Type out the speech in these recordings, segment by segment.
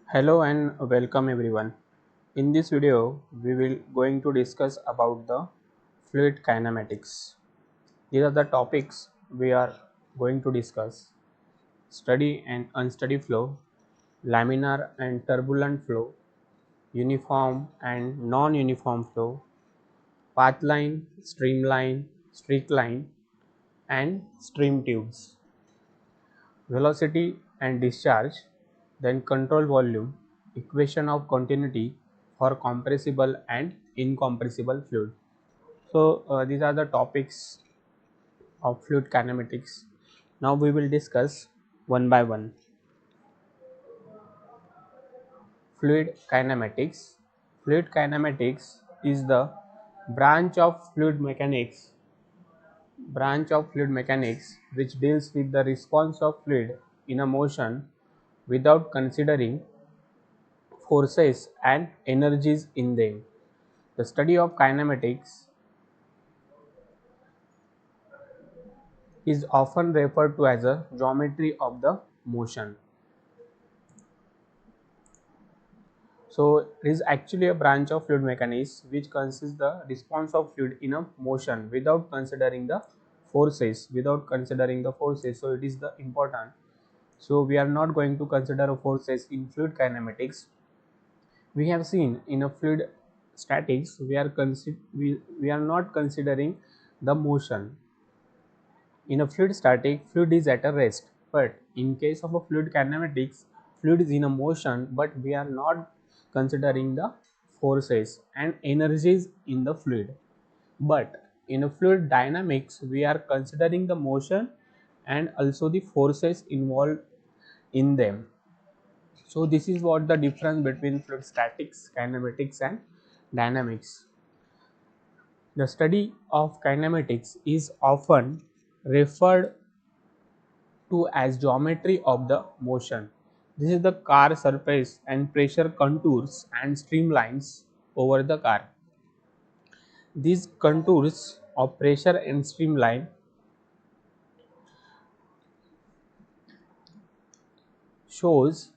Hello and welcome everyone. In this video, we will going to discuss about the fluid kinematics. These are the topics we are going to discuss: steady and unsteady flow, laminar and turbulent flow, uniform and non-uniform flow, path line, streamline, streak line, and stream tubes, velocity and discharge, then control volume, equation of continuity for compressible and incompressible fluid. So these are the topics of fluid kinematics. Now we will discuss one by one. Fluid kinematics. Fluid kinematics is the branch of fluid mechanics which deals with the response of fluid in a motion without considering forces and energies in them. The study of kinematics is often referred to as a geometry of the motion. So it is actually a branch of fluid mechanics which consists the response of fluid in a motion without considering the forces. So it is the important. So we are not going to consider forces in fluid kinematics. We have seen in a fluid statics we are not considering the motion. In a fluid static, fluid is at a rest, but in case of a fluid kinematics, fluid is in a motion, but we are not considering the forces and energies in the fluid. But in a fluid dynamics, we are considering the motion and also the forces involved in them. So this is what the difference between fluid statics, kinematics and dynamics. The study of kinematics is often referred to as geometry of the motion. This is the car surface and pressure contours and streamlines over the car. These contours of pressure and streamline shows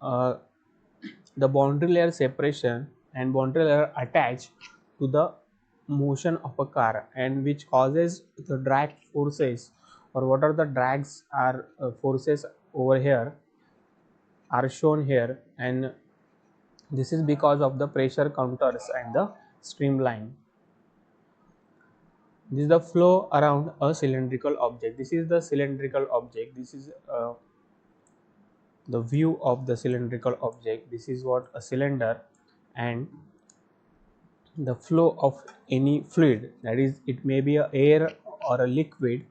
uh, the boundary layer separation and boundary layer attached to the motion of a car, and which causes the drag forces, or what are the drags are forces over here are shown here, and this is because of the pressure counters and the streamline. This is the flow around a cylindrical object. This is the cylindrical object. This is the view of the cylindrical object. This is what a cylinder, and the flow of any fluid, that is it may be a air or a liquid,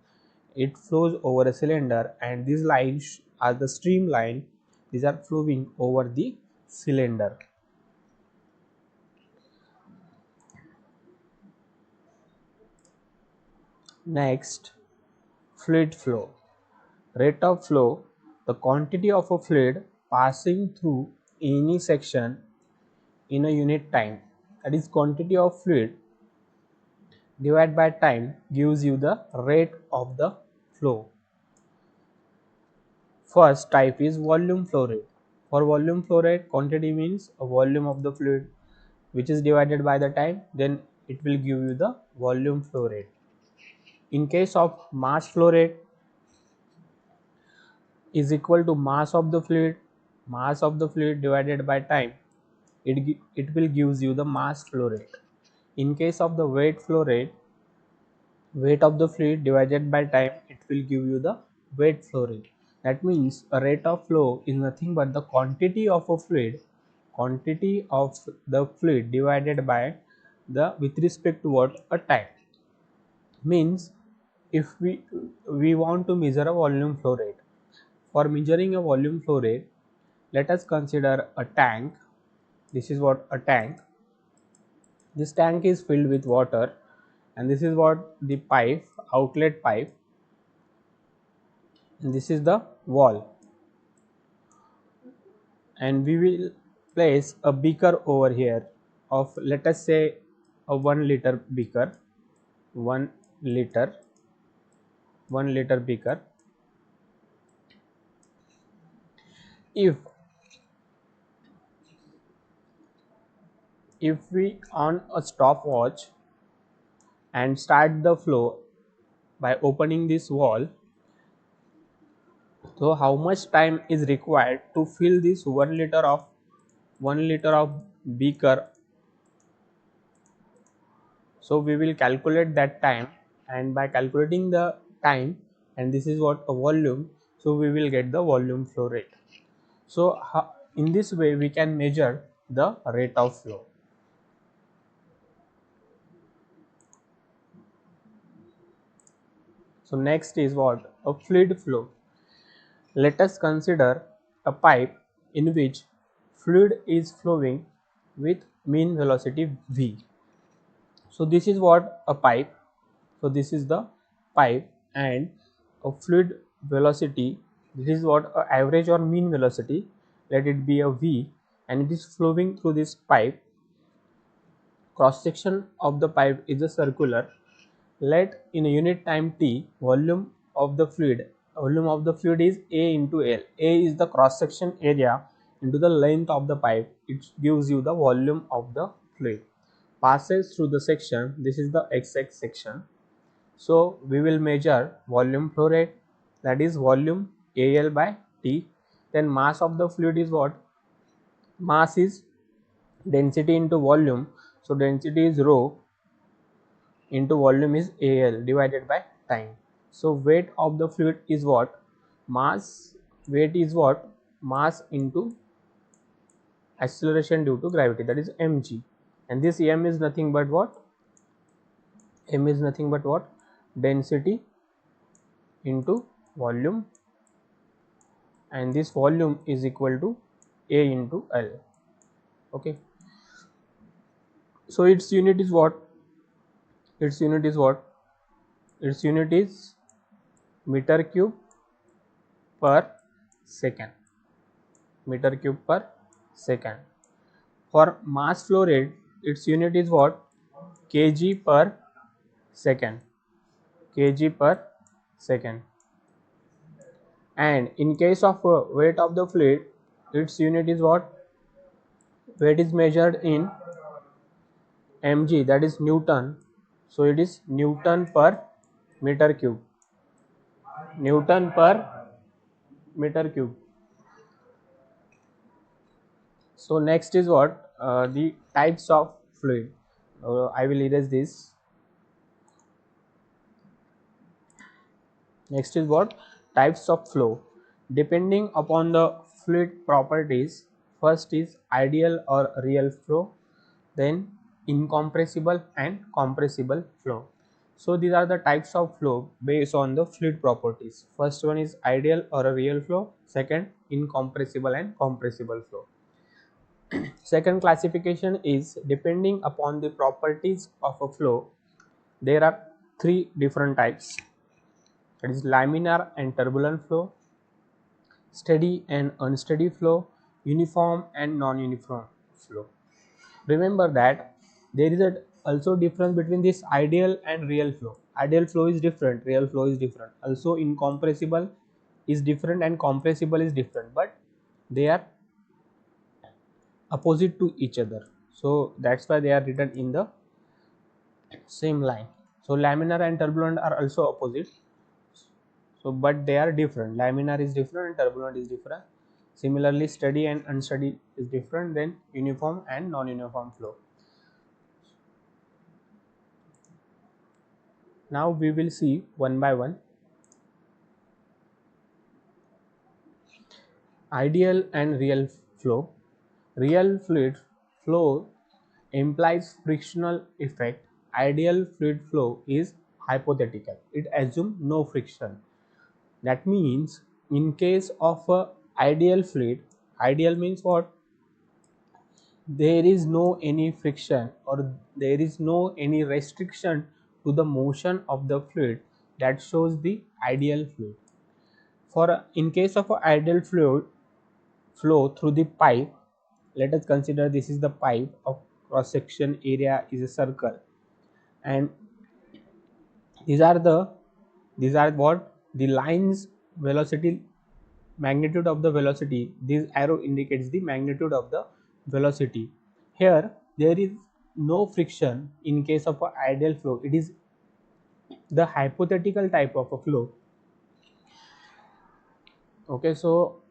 it flows over a cylinder, and these lines are the streamline. These are flowing over the cylinder. Next, fluid flow. Rate of flow, the quantity of a fluid passing through any section in a unit time. That is, quantity of fluid divided by time gives you the rate of the flow. First type is volume flow rate. For volume flow rate, quantity means a volume of the fluid which is divided by the time, then it will give you the volume flow rate. In case of mass flow rate, is equal to mass of the fluid divided by time, it will gives you the mass flow rate. In case of the weight flow rate, weight of the fluid divided by time, it will give you the weight flow rate. That means a rate of flow is nothing but the quantity of the fluid divided by the with respect to what a time. Means if we want to measure a volume flow rate, for measuring a volume flow rate, let us consider a tank. This is what a tank. This tank is filled with water, and this is what the pipe, outlet pipe, and this is the wall, and we will place a beaker over here of, let us say, a 1 liter beaker, 1 liter 1 liter beaker. If if we on a stopwatch and start the flow by opening this wall, so how much time is required to fill this 1 liter of beaker. So we will calculate that time, and by calculating the time, and this is what a volume, so we will get the volume flow rate. So in this way we can measure the rate of flow. So next is what? A fluid flow. Let us consider a pipe in which fluid is flowing with mean velocity v. So this is what a pipe. So this is the pipe, and a fluid velocity, this is what a average or mean velocity, let it be a v, and it is flowing through this pipe. Cross section of the pipe is a circular. Let in a unit time t, volume of the fluid is A into L. A is the cross section area into the length of the pipe. It gives you the volume of the fluid. Passes through the section, this is the XX section. So we will measure volume flow rate, that is volume AL by T. Then mass of the fluid is what? Mass is density into volume. So density is rho into volume is AL divided by time. So weight of the fluid is what? Mass. Weight is what? Mass into acceleration due to gravity, that is mg. And this m is nothing but what? M is nothing but what? Density into volume, and this volume is equal to A into L. Okay. So its unit is what? Its unit is what? Its unit is meter cube per second. Meter cube per second. For mass flow rate, its unit is what? Kg per second. Kg per second. And in case of weight of the fluid, its unit is what? Weight is measured in mg, that is Newton. So it is Newton per meter cube. Newton per meter cube. So next is what? The types of fluid. I will erase this. Next is what? Types of flow. Depending upon the fluid properties, first is ideal or real flow, then incompressible and compressible flow. So these are the types of flow based on the fluid properties. First one is ideal or a real flow, second incompressible and compressible flow. Second classification is depending upon the properties of a flow, there are three different types, that is laminar and turbulent flow, steady and unsteady flow, uniform and non-uniform flow. Remember that there is also difference between this ideal and real flow. Ideal flow is different, real flow is different. Also incompressible is different and compressible is different, but they are opposite to each other. So that's why they are written in the same line. So laminar and turbulent are also opposite. So but they are different. Laminar is different and turbulent is different. Similarly, steady and unsteady is different than uniform and non-uniform flow. Now we will see one by one. Ideal and real flow. Real fluid flow implies frictional effect. Ideal fluid flow is hypothetical. It assumes no friction. That means in case of a ideal fluid, ideal means what? There is no any friction or there is no any restriction to the motion of the fluid. That shows the ideal fluid. For in case of a ideal fluid flow through the pipe, let us consider this is the pipe of cross section area is a circle, and these are what the lines velocity, magnitude of the velocity. This arrow indicates the magnitude of the velocity. Here there is no friction in case of an ideal flow. It is the hypothetical type of a flow. Okay, so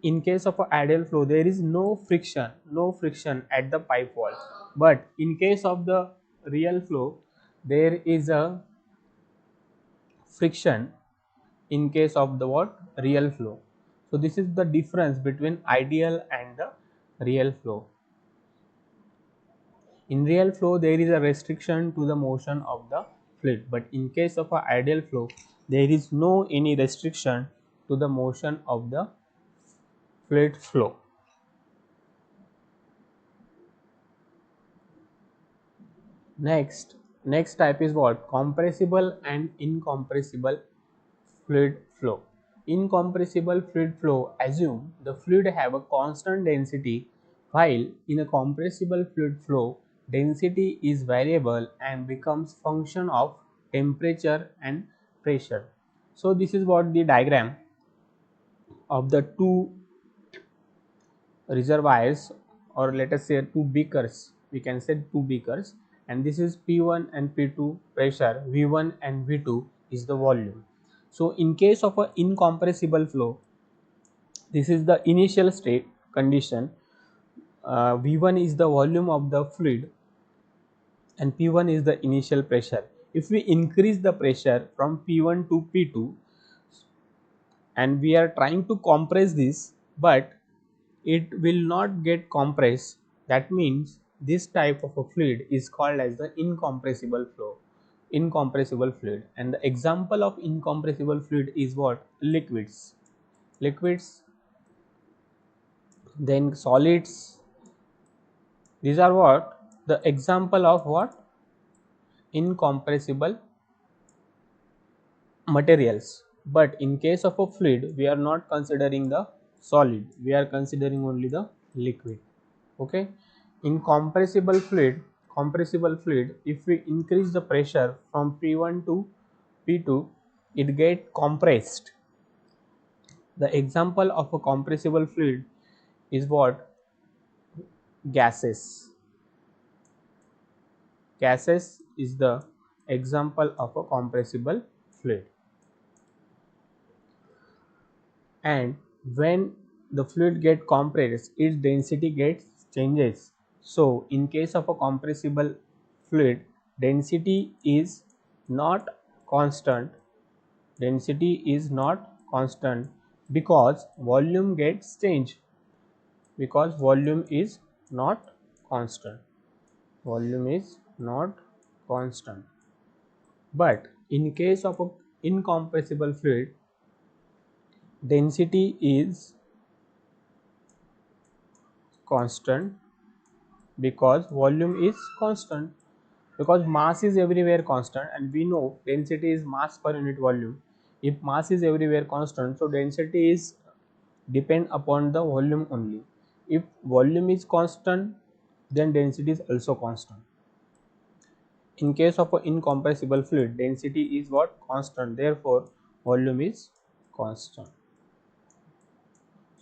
in case of an ideal flow, there is no friction at the pipe wall. But in case of the real flow, there is a friction in case of the what? Real flow. So this is the difference between ideal and the real flow. In real flow, there is a restriction to the motion of the fluid, but in case of an ideal flow, there is no any restriction to the motion of the fluid flow. Next type is what? Compressible and incompressible fluid flow. Incompressible fluid flow assume the fluid have a constant density, while in a compressible fluid flow density is variable and becomes function of temperature and pressure. So this is what the diagram of the two reservoirs, or let us say two beakers, we can say two beakers, and this is P1 and P2 pressure, V1 and V2 is the volume. So in case of an incompressible flow, this is the initial state condition. V1 is the volume of the fluid and P1 is the initial pressure. If we increase the pressure from P1 to P2 and we are trying to compress this, but it will not get compressed, that means this type of a fluid is called as the incompressible flow, incompressible fluid. And the example of incompressible fluid is what? Liquids, then solids. These are what? The example of what? Incompressible materials. But in case of a fluid, we are not considering the solid, we are considering only the liquid. Okay, in compressible fluid, if we increase the pressure from P1 to P2, it get compressed. The example of a compressible fluid is what? Gases is the example of a compressible fluid. And when the fluid get compressed, its density gets changes. So in case of a compressible fluid, density is not constant, because volume gets changed, because volume is not constant, but in case of a incompressible fluid, density is constant because volume is constant, because mass is everywhere constant, and we know density is mass per unit volume. If mass is everywhere constant, so density is depend upon the volume only. If volume is constant, then density is also constant. In case of an incompressible fluid, density is what? Constant, therefore volume is constant.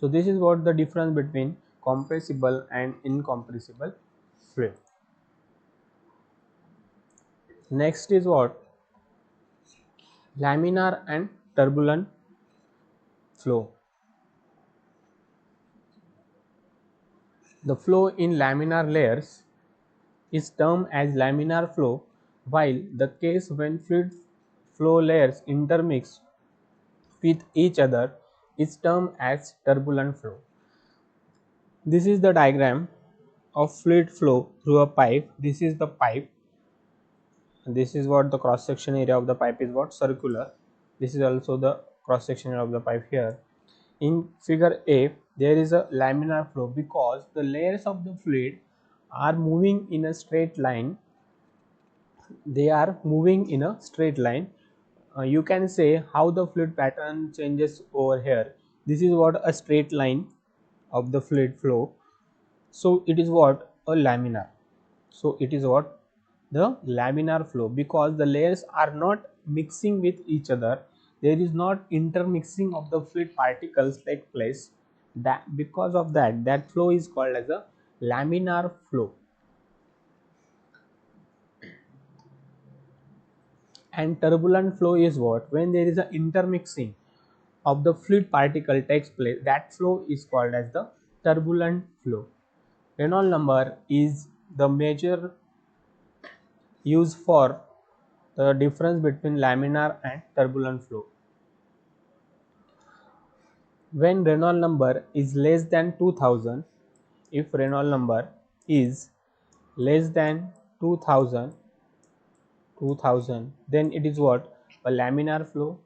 So this is what the difference between compressible and incompressible fluid. Next is what? Laminar and turbulent flow. The flow in laminar layers is termed as laminar flow, while the case when fluid flow layers intermix with each other is termed as turbulent flow. This is the diagram of fluid flow through a pipe. This is the pipe. This is what the cross section area of the pipe is what? Circular. This is also the cross section area of the pipe here. In figure A, there is a laminar flow because the layers of the fluid are moving in a straight line. They are moving in a straight line. You can say how the fluid pattern changes over here. This is what? A straight line of the fluid flow. So it is what? A laminar. So it is what? The laminar flow, because the layers are not mixing with each other. There is not intermixing of the fluid particles take place. That because of that flow is called as a laminar flow. And turbulent flow is what? When there is an intermixing of the fluid particle takes place, that flow is called as the turbulent flow. Reynolds number is the measure used for the difference between laminar and turbulent flow. When Reynolds number is less than 2000, if Reynolds number is less than 2000, then it is what? A laminar flow.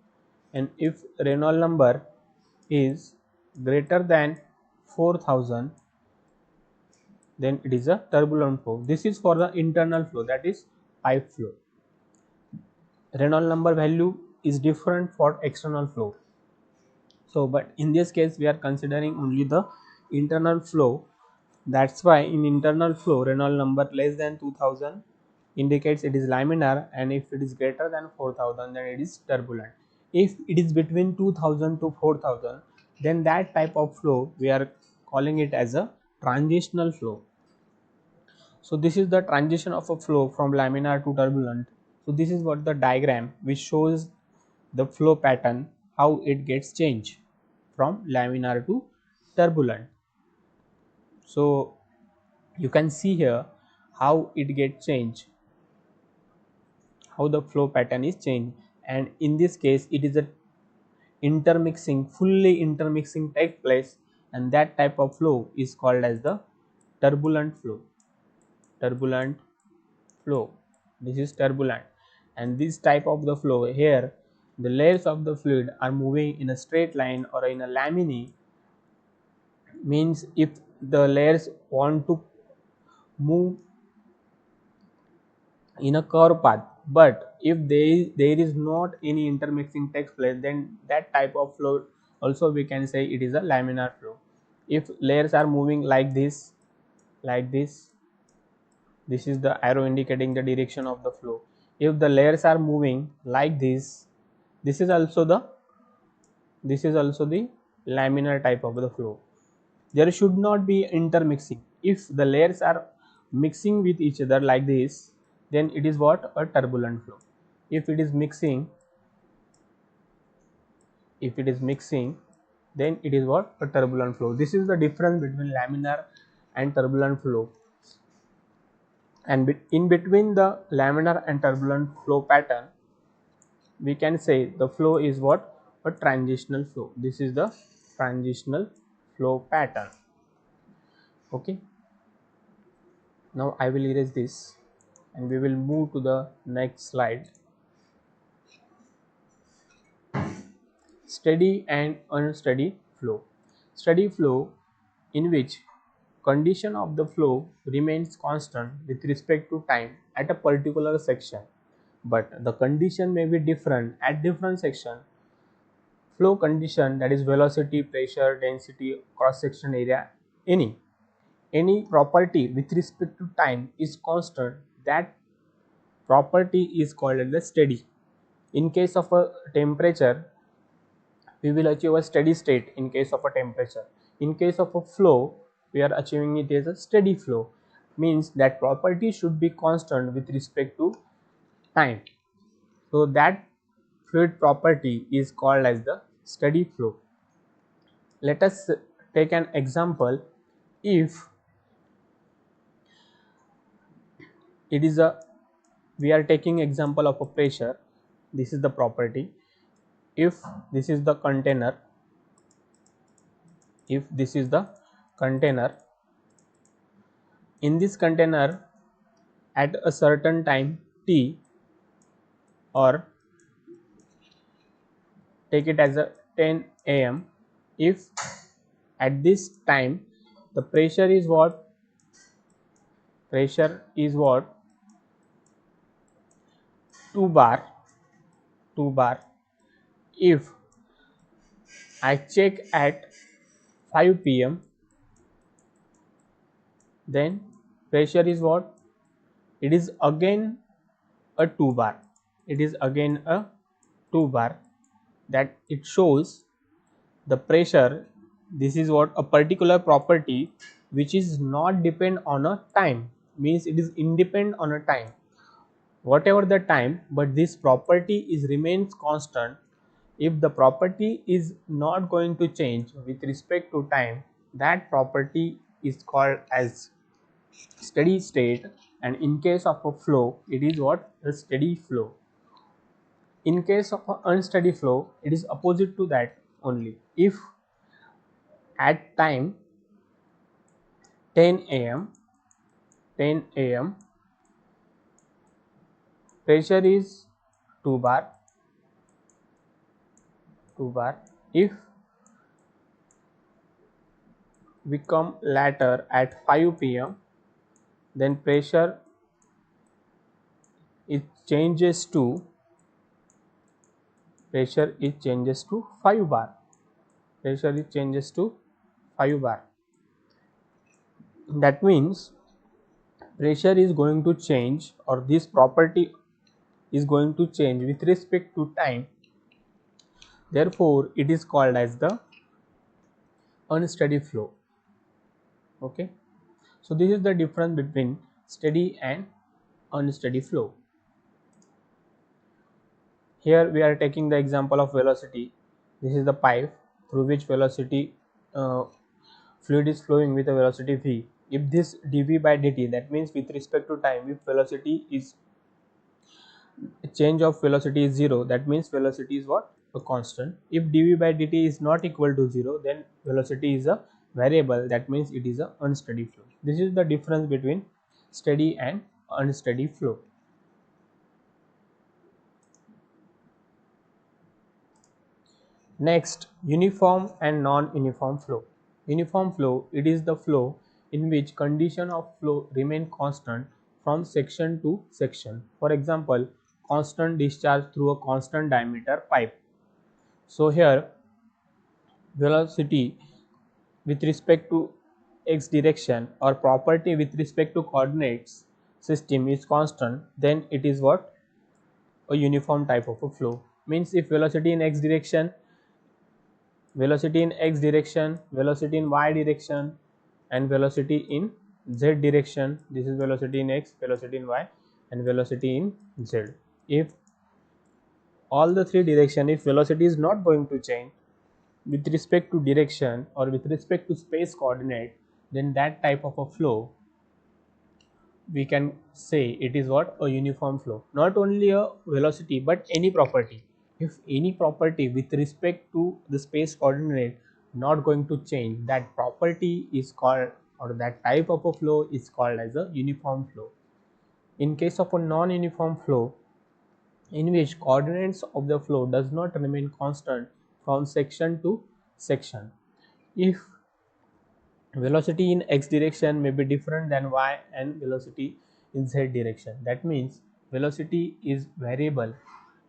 And if Reynolds number is greater than 4000, then it is a turbulent flow. This is for the internal flow, that is pipe flow. Reynolds number value is different for external flow. So, but in this case we are considering only the internal flow. That's why in internal flow Reynolds number less than 2000 indicates it is laminar, and if it is greater than 4000 then it is turbulent. If it is between 2000 to 4000, then that type of flow we are calling it as a transitional flow. So this is the transition of a flow from laminar to turbulent. So this is what the diagram which shows the flow pattern, how it gets changed from laminar to turbulent. So you can see here how it gets changed, how the flow pattern is changed, and in this case it is a intermixing, fully intermixing takes place, and that type of flow is called as the turbulent flow. Turbulent flow, this is turbulent. And this type of the flow here, the layers of the fluid are moving in a straight line or in a laminae, means if the layers want to move in a curve path, but if there is not any intermixing takes place, then that type of flow also we can say it is a laminar flow. If layers are moving like this, this is the arrow indicating the direction of the flow. If the layers are moving like this is also the laminar type of the flow. There should not be intermixing. If the layers are mixing with each other like this, then it is what? A turbulent flow. If it is mixing, then it is what? A turbulent flow. This is the difference between laminar and turbulent flow. And in between the laminar and turbulent flow pattern, we can say the flow is what? A transitional flow. This is the transitional flow pattern. Okay. Now I will erase this and we will move to the next slide. Steady and unsteady flow. Steady flow, in which condition of the flow remains constant with respect to time at a particular section, but the condition may be different at different section. Flow condition, that is velocity, pressure, density, cross section area, any property with respect to time is constant, that property is called as the steady. In case of a temperature, we will achieve a steady state in case of a temperature. In case of a flow, we are achieving it as a steady flow, means that property should be constant with respect to time. So that fluid property is called as the steady flow. Let us take an example. If it is a, we are taking example of a pressure, this is the property. If this is the container, in this container at a certain time t, or take it as a 10 am, if at this time the pressure is what? 2 bar. If I check at 5 pm, then pressure is what? It is again a 2 bar. That it shows the pressure. This is what? A particular property which is not depend on a time, means it is independent on a time. whatever the time, but this property is remains constant. If the property is not going to change with respect to time, that property is called as steady state. And in case of a flow, it is what? A steady flow. In case of an unsteady flow, it is opposite to that only. If at time 10 a.m. pressure is 2 bar, 2 bar. If we come later at 5 p.m., then pressure it changes to 5 bar. Pressure it changes to 5 bar. That means pressure is going to change, or this property is going to change with respect to time. Therefore, it is called as the unsteady flow. Okay. So this is the difference between steady and unsteady flow. Here we are taking the example of velocity. This is the pipe through which velocity fluid is flowing with a velocity v. If this dv by dt, that means with respect to time, if velocity is change of velocity is 0, that means velocity is what? A constant. If dv by dt is not equal to 0, then velocity is a variable, that means it is a unsteady flow. This is the difference between steady and unsteady flow. Next, uniform and non-uniform flow. Uniform flow, it is the flow in which condition of flow remain constant from section to section. For example, constant discharge through a constant diameter pipe. So here velocity with respect to x direction or property with respect to coordinates system is constant, then it is what? A uniform type of a flow. Means if velocity in x direction, velocity in x direction, velocity in y direction, and velocity in z direction, this is velocity in x, velocity in y, and velocity in z. If all the three direction, if velocity is not going to change with respect to direction or with respect to space coordinate, then that type of a flow we can say it is what? A uniform flow. Not only a velocity, but any property. If any property with respect to the space coordinate not going to change, that property is called, or that type of a flow is called as a uniform flow. In case of a non-uniform flow, in which coordinates of the flow does not remain constant from section to section. If velocity in x direction may be different than y and velocity in z direction, that means velocity is variable,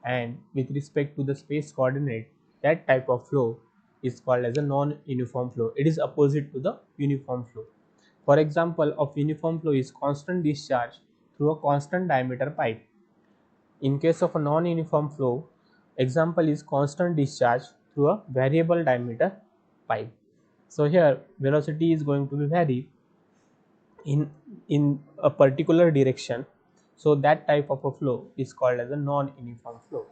and with respect to the space coordinate, that type of flow is called as a non-uniform flow. It is opposite to the uniform flow. For example of uniform flow is constant discharge through a constant diameter pipe. In case of a non-uniform flow, example is constant discharge through a variable diameter pipe. So here velocity is going to be vary in a particular direction. So that type of a flow is called as a non-uniform flow.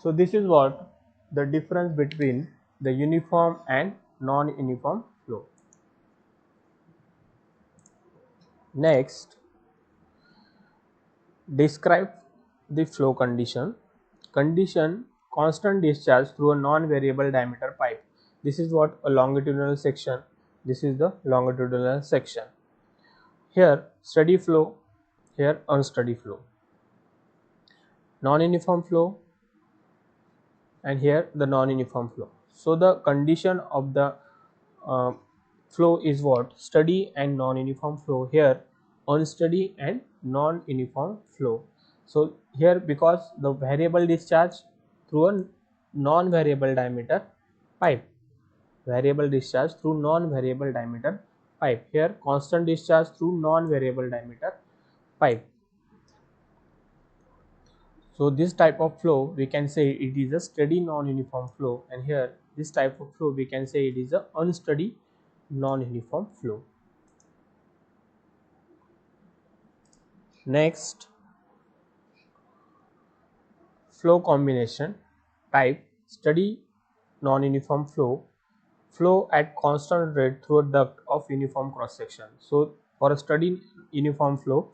So this is what the difference between the uniform and non-uniform flow. Next, describe the flow condition. Condition: constant discharge through a non-variable diameter pipe. This is what? A longitudinal section. This is the longitudinal section. Here steady flow, here unsteady flow. Non-uniform flow, and here the non-uniform flow. So the condition of the uh, flow is what? Steady and non-uniform flow. Here unsteady and non-uniform flow. So here, because the variable discharge through a non-variable diameter pipe, variable discharge through non-variable diameter pipe. Here constant discharge through non-variable diameter pipe. So this type of flow we can say it is a steady non-uniform flow, and here this type of flow we can say it is a unsteady non-uniform flow. Next, flow combination. Type steady non-uniform flow, flow at constant rate through a duct of uniform cross section. So for a steady uniform flow,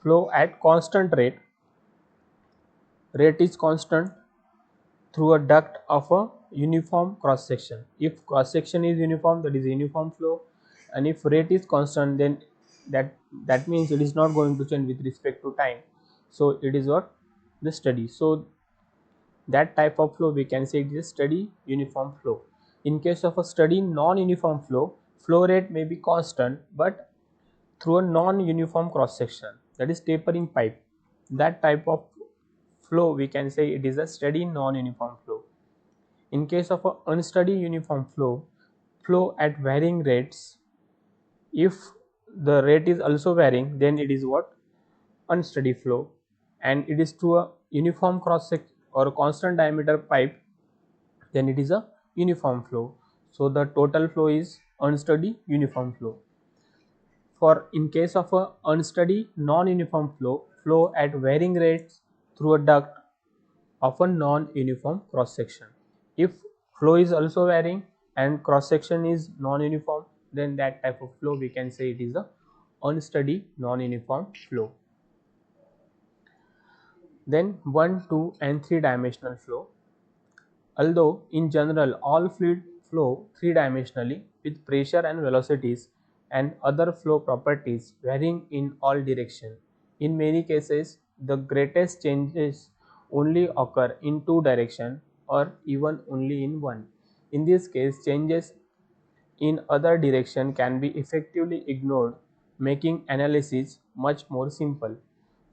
flow at constant rate is constant through a duct of a uniform cross section. If cross section is uniform, that is uniform flow, and if rate is constant, then that means it is not going to change with respect to time. So it is what the steady. So that type of flow we can say it is steady uniform flow. In case of a steady non-uniform flow, flow rate may be constant but through a non-uniform cross section, that is tapering pipe. That type of flow we can say it is a steady non-uniform flow. In case of a unsteady uniform flow, flow at varying rates, if the rate is also varying, then it is what unsteady flow, and it is to a uniform cross section or a constant diameter pipe, then it is a uniform flow. So the total flow is unsteady uniform flow. For in case of a unsteady non-uniform flow, flow at varying rates through a duct of a non-uniform cross section. If flow is also varying and cross section is non-uniform, then that type of flow we can say it is a unsteady non-uniform flow. Then 1, 2 and 3 dimensional flow. Although in general all fluid flow three-dimensionally with pressure and velocities and other flow properties varying in all directions, in many cases the greatest changes only occur in two directions or even only in one. In this case, changes in other direction can be effectively ignored, making analysis much more simple.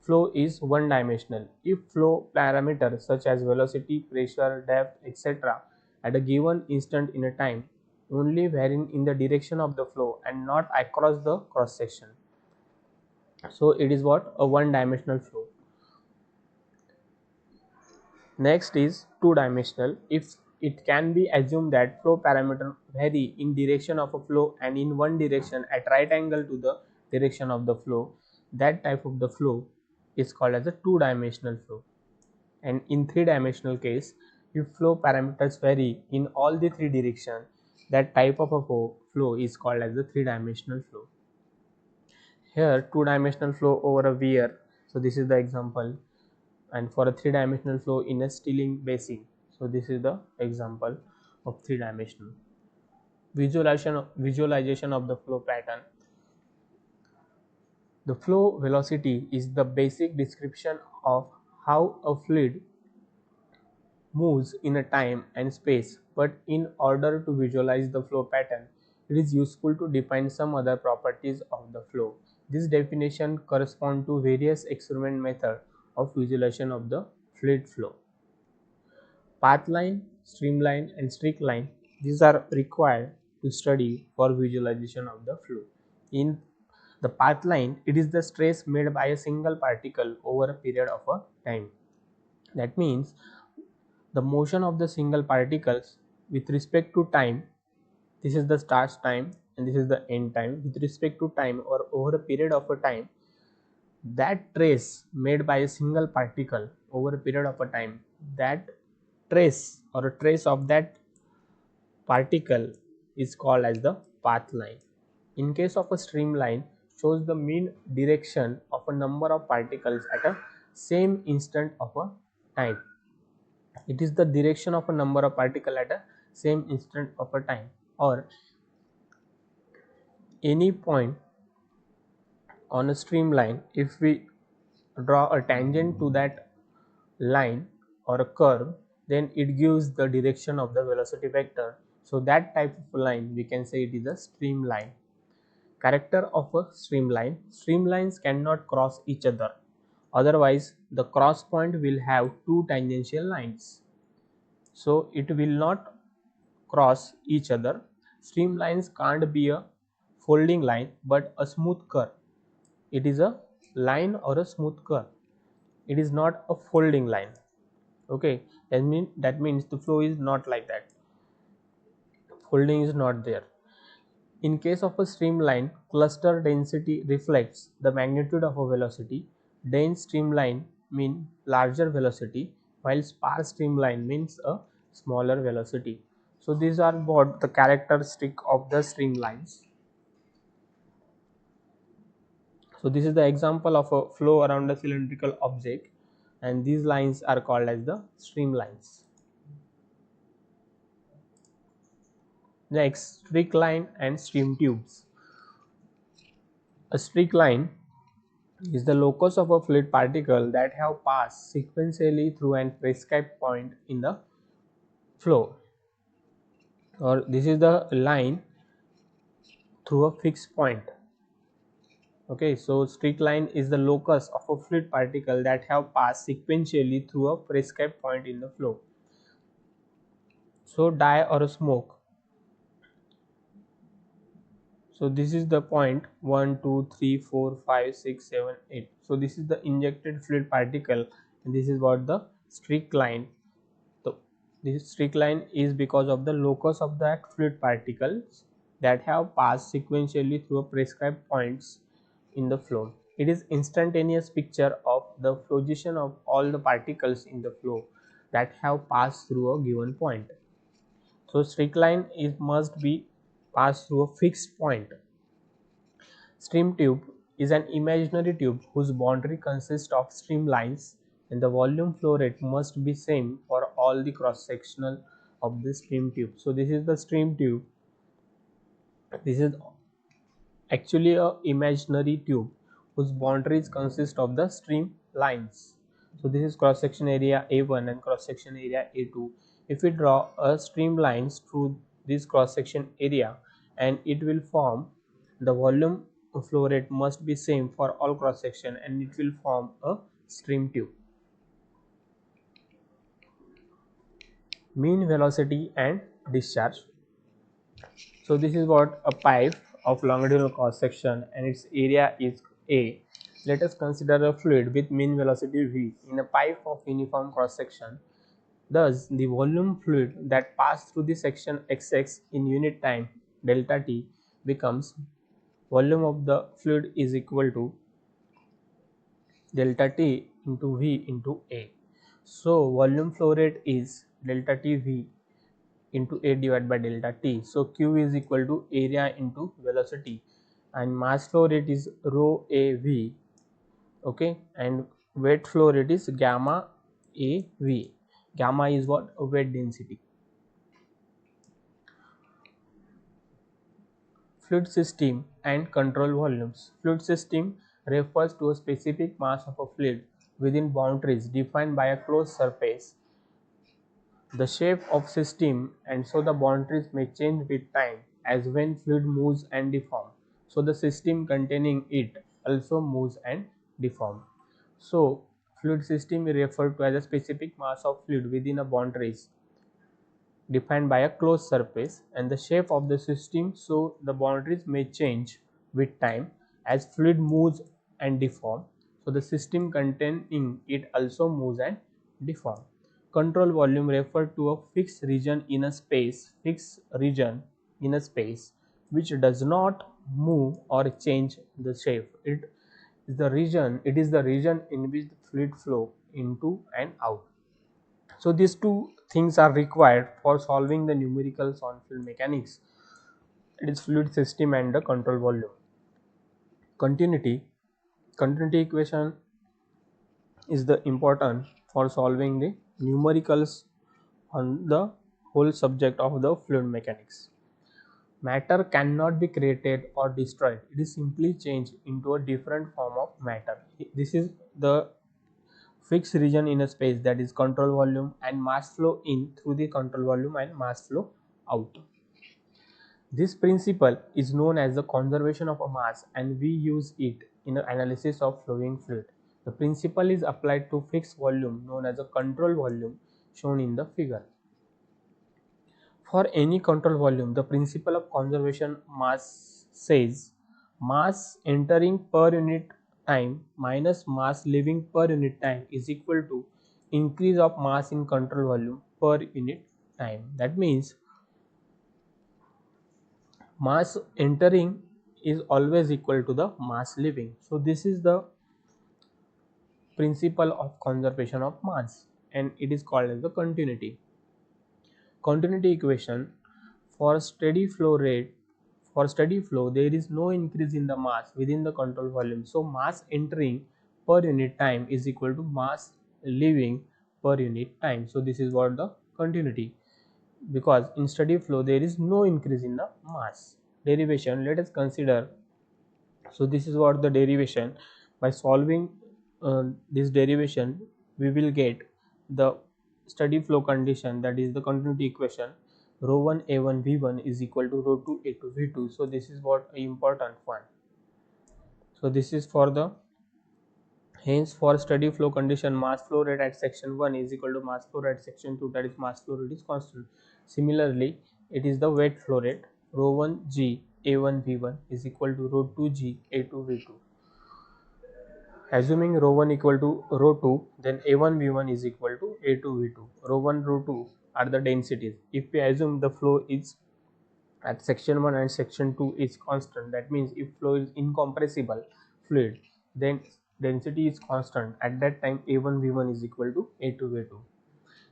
Flow is one-dimensional. If flow parameters such as velocity, pressure, depth, etc. at a given instant in a time only varying in the direction of the flow and not across the cross section, so it is what a one-dimensional flow. Next is two-dimensional. If it can be assumed that flow parameters vary in direction of a flow and in one direction at right angle to the direction of the flow, that type of the flow is called as a two-dimensional flow. And in three-dimensional case, if flow parameters vary in all the three directions, that type of a flow is called as the three-dimensional flow. Here two-dimensional flow over a weir, so this is the example, and for a three-dimensional flow in a stilling basin, so this is the example of three-dimensional. Visualization of the flow pattern. The flow velocity is the basic description of how a fluid moves in a time and space, but in order to visualize the flow pattern, it is useful to define some other properties of the flow. This definition corresponds to various experiment methods of visualization of the fluid flow. Path line, streamline and streak line, these are required to study for visualization of the flow. In the path line, it is the stress made by a single particle over a period of a time. That means the motion of the single particles with respect to time, this is the start time and this is the end time, with respect to time or over a period of a time, that trace made by a single particle over a period of a time, that trace or a trace of that particle is called as the path line. In case of a streamline, shows the mean direction of a number of particles at a same instant of a time. It is the direction of a number of particles at a same instant of a time, or any point on a streamline. If we draw a tangent to that line or a curve, then it gives the direction of the velocity vector. So that type of line we can say it is a streamline. Character of a streamline: streamlines cannot cross each other, otherwise the cross point will have two tangential lines, so it will not cross each other. Streamlines can't be a folding line but a smooth curve. It is a line or a smooth curve. It is not a folding line. Okay, that means the flow is not like that. Folding is not there. In case of a streamline, cluster density reflects the magnitude of a velocity. Dense streamline mean larger velocity. while sparse streamline means a smaller velocity. So these are what the characteristic of the streamlines. So this is the example of a flow around a cylindrical object, and these lines are called as the streamlines. Next, streak line and stream tubes. A streak line is the locus of a fluid particle that have passed sequentially through an prescribed point in the flow, or this is the line through a fixed point. Okay, so streak line is the locus of a fluid particle that have passed sequentially through a prescribed point in the flow. So dye or a smoke. So this is the point 1, 2, 3, 4, 5, 6, 7, 8. So this is the injected fluid particle, and this is what the streak line. So this streak line is because of the locus of that fluid particles that have passed sequentially through a prescribed points in the flow. It is instantaneous picture of the position of all the particles in the flow that have passed through a given point. So streak line is must be passed through a fixed point. Stream tube is an imaginary tube whose boundary consists of streamlines, and the volume flow rate must be same for all the cross sectional of the stream tube. So this is the stream tube. This is actually a imaginary tube whose boundaries consist of the stream lines. So this is cross section area A1 and cross section area A2. If we draw a stream lines through this cross section area, and it will form the volume flow rate must be same for all cross section, and it will form a stream tube. Mean velocity and discharge. So this is what a pipe of longitudinal cross section and its area is A. Let us consider a fluid with mean velocity V in a pipe of uniform cross section. Thus, the volume fluid that passed through the section XX in unit time delta T becomes volume of the fluid is equal to delta T into V into A. So volume flow rate is delta T V into A divided by delta T. So Q is equal to area into velocity, and mass flow rate is rho AV. Okay, and weight flow rate is gamma AV. Gamma is what? Weight density. Fluid system and control volumes. Fluid system refers to a specific mass of a fluid within boundaries defined by a closed surface, the shape of system, and so the boundaries may change with time as when fluid moves and deforms. So the system containing it also moves and deforms. So fluid system is referred to as a specific mass of fluid within a boundaries defined by a closed surface and the shape of the system, so the boundaries may change with time as fluid moves and deform. So the system containing it also moves and deform. Control volume refer to a fixed region in a space, which does not move or change the shape. It is the region in which the fluid flow into and out. So these two things are required for solving the numericals on fluid mechanics. It is fluid system and the control volume. Continuity. Continuity equation is the important for solving the numericals on the whole subject of the fluid mechanics. Matter cannot be created or destroyed. It is simply changed into a different form of matter. This is the fixed region in a space, that is control volume, and mass flow in through the control volume and mass flow out. This principle is known as the conservation of a mass, and we use it in the analysis of flowing fluid. The principle is applied to fixed volume known as a control volume shown in the figure. For any control volume, the principle of conservation mass says mass entering per unit time minus mass leaving per unit time is equal to increase of mass in control volume per unit time. That means mass entering is always equal to the mass leaving. So this is the principle of conservation of mass. and it is called as the continuity equation. For steady flow rate, for steady flow there is no increase in the mass within the control volume, so mass entering per unit time is equal to mass leaving per unit time. So this is what the continuity, because in steady flow there is no increase in the mass. Derivation, let us consider. So this is what the derivation. By solving this derivation, we will get the steady flow condition, that is the continuity equation. Rho 1 a1 v1 is equal to rho 2 a2 v2. So this is what important one. So this is for the, hence for steady flow condition, mass flow rate at section 1 is equal to mass flow rate at section 2, that is mass flow rate is constant. Similarly, it is the wet flow rate. Rho 1 g a1 v1 is equal to rho 2 g a2 v2. Assuming rho 1 equal to rho 2, then a1 v1 is equal to a2 v2. Rho 1, rho 2 are the densities. If we assume the flow is at section 1 and section 2 is constant, that means if flow is incompressible fluid, then density is constant. At that time a1 v1 is equal to a2 v2.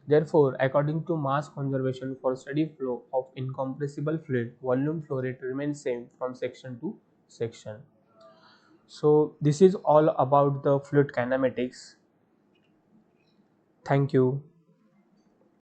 Therefore, according to mass conservation for steady flow of incompressible fluid, volume flow rate remains same from section to section. So this is all about the fluid kinematics. Thank you.